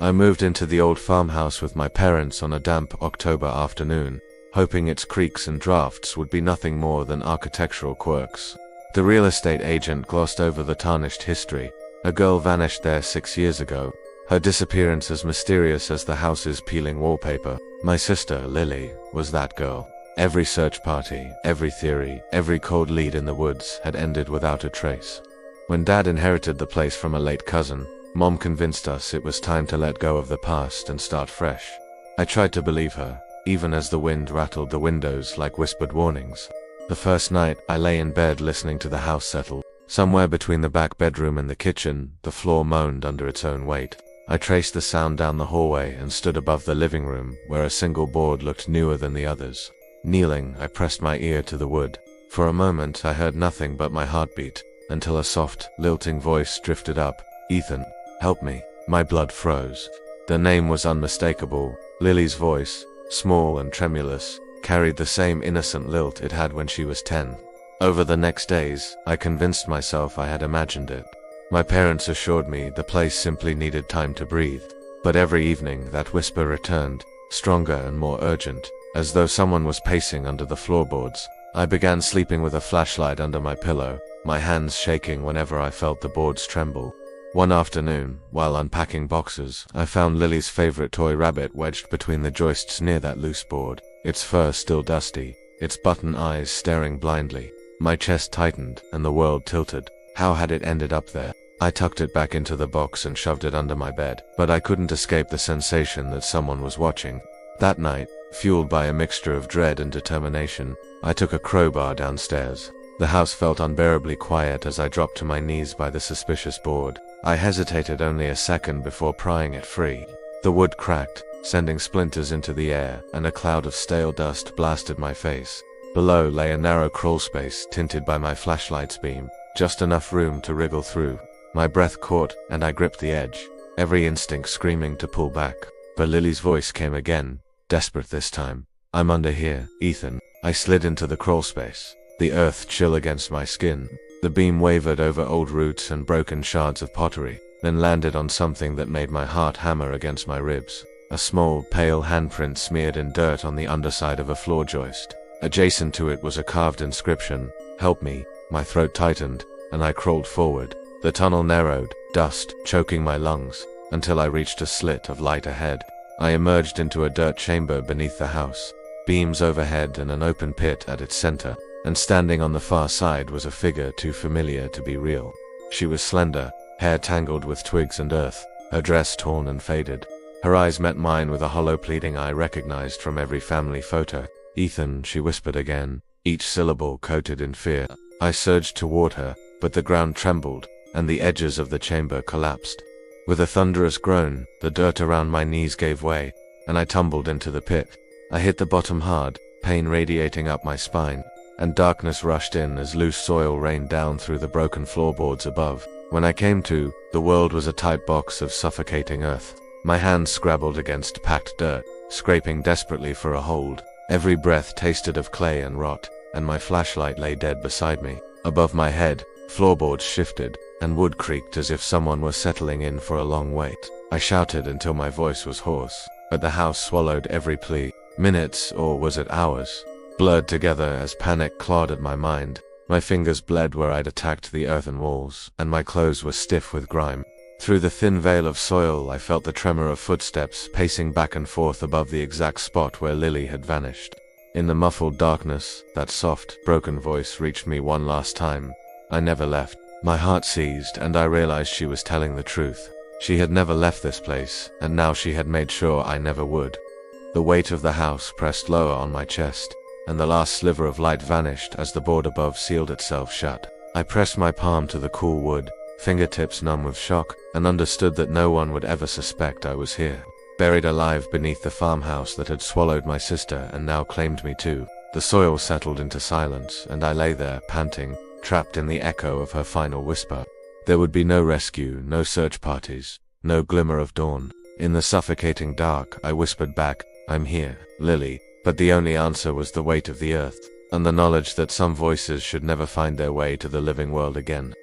I moved into the old farmhouse with my parents on a damp October afternoon, hoping its creaks and drafts would be nothing more than architectural quirks. The real estate agent glossed over the tarnished history. A girl vanished there 6 years ago, her disappearance as mysterious as the house's peeling wallpaper. My sister, Lily, was that girl. Every search party, every theory, every cold lead in the woods had ended without a trace. When Dad inherited the place from a late cousin, Mom convinced us it was time to let go of the past and start fresh. I tried to believe her, even as the wind rattled the windows like whispered warnings. The first night, I lay in bed listening to the house settle. Somewhere between the back bedroom and the kitchen, the floor moaned under its own weight. I traced the sound down the hallway and stood above the living room, where a single board looked newer than the others. Kneeling, I pressed my ear to the wood. For a moment, I heard nothing but my heartbeat, until a soft, lilting voice drifted up. "Ethan, help me." My blood froze. The name was unmistakable. Lily's voice, small and tremulous, carried the same innocent lilt it had when she was 10. Over the next days, I convinced myself I had imagined it. My parents assured me the place simply needed time to breathe. But every evening that whisper returned, stronger and more urgent, as though someone was pacing under the floorboards. I began sleeping with a flashlight under my pillow, my hands shaking whenever I felt the boards tremble. One afternoon, while unpacking boxes, I found Lily's favorite toy rabbit wedged between the joists near that loose board, its fur still dusty, its button eyes staring blindly. My chest tightened, and the world tilted. How had it ended up there? I tucked it back into the box and shoved it under my bed, but I couldn't escape the sensation that someone was watching. That night, fueled by a mixture of dread and determination, I took a crowbar downstairs. The house felt unbearably quiet as I dropped to my knees by the suspicious board. I hesitated only a second before prying it free. The wood cracked, sending splinters into the air, and a cloud of stale dust blasted my face. Below lay a narrow crawl space tinted by my flashlight's beam, just enough room to wriggle through. My breath caught, and I gripped the edge, every instinct screaming to pull back. But Lily's voice came again, desperate this time. "I'm under here, Ethan." I slid into the crawl space, the earth chill against my skin. The beam wavered over old roots and broken shards of pottery, then landed on something that made my heart hammer against my ribs. A small, pale handprint smeared in dirt on the underside of a floor joist. Adjacent to it was a carved inscription, "Help me." My throat tightened, and I crawled forward. The tunnel narrowed, dust choking my lungs, until I reached a slit of light ahead. I emerged into a dirt chamber beneath the house, beams overhead and an open pit at its center, and standing on the far side was a figure too familiar to be real. She was slender, hair tangled with twigs and earth, her dress torn and faded. Her eyes met mine with a hollow pleading I recognized from every family photo. "Ethan," she whispered again, each syllable coated in fear. I surged toward her, but the ground trembled, and the edges of the chamber collapsed. With a thunderous groan, the dirt around my knees gave way, and I tumbled into the pit. I hit the bottom hard, pain radiating up my spine, and darkness rushed in as loose soil rained down through the broken floorboards above. When I came to, the world was a tight box of suffocating earth. My hands scrabbled against packed dirt, scraping desperately for a hold. Every breath tasted of clay and rot, and my flashlight lay dead beside me. Above my head, floorboards shifted, and wood creaked as if someone were settling in for a long wait. I shouted until my voice was hoarse, but the house swallowed every plea. Minutes, or was it hours, blurred together as panic clawed at my mind. My fingers bled where I'd attacked the earthen walls, and my clothes were stiff with grime. Through the thin veil of soil, I felt the tremor of footsteps pacing back and forth above the exact spot where Lily had vanished. In the muffled darkness, that soft, broken voice reached me one last time. I never left. My heart seized, and I realized she was telling the truth. She had never left this place, and now she had made sure I never would. The weight of the house pressed lower on my chest, and the last sliver of light vanished as the board above sealed itself shut. I pressed my palm to the cool wood, fingertips numb with shock, and understood that no one would ever suspect I was here. Buried alive beneath the farmhouse that had swallowed my sister and now claimed me too. The soil settled into silence, and I lay there, panting, trapped in the echo of her final whisper. There would be no rescue, no search parties, no glimmer of dawn. In the suffocating dark, I whispered back, "I'm here, Lily," but the only answer was the weight of the earth, and the knowledge that some voices should never find their way to the living world again.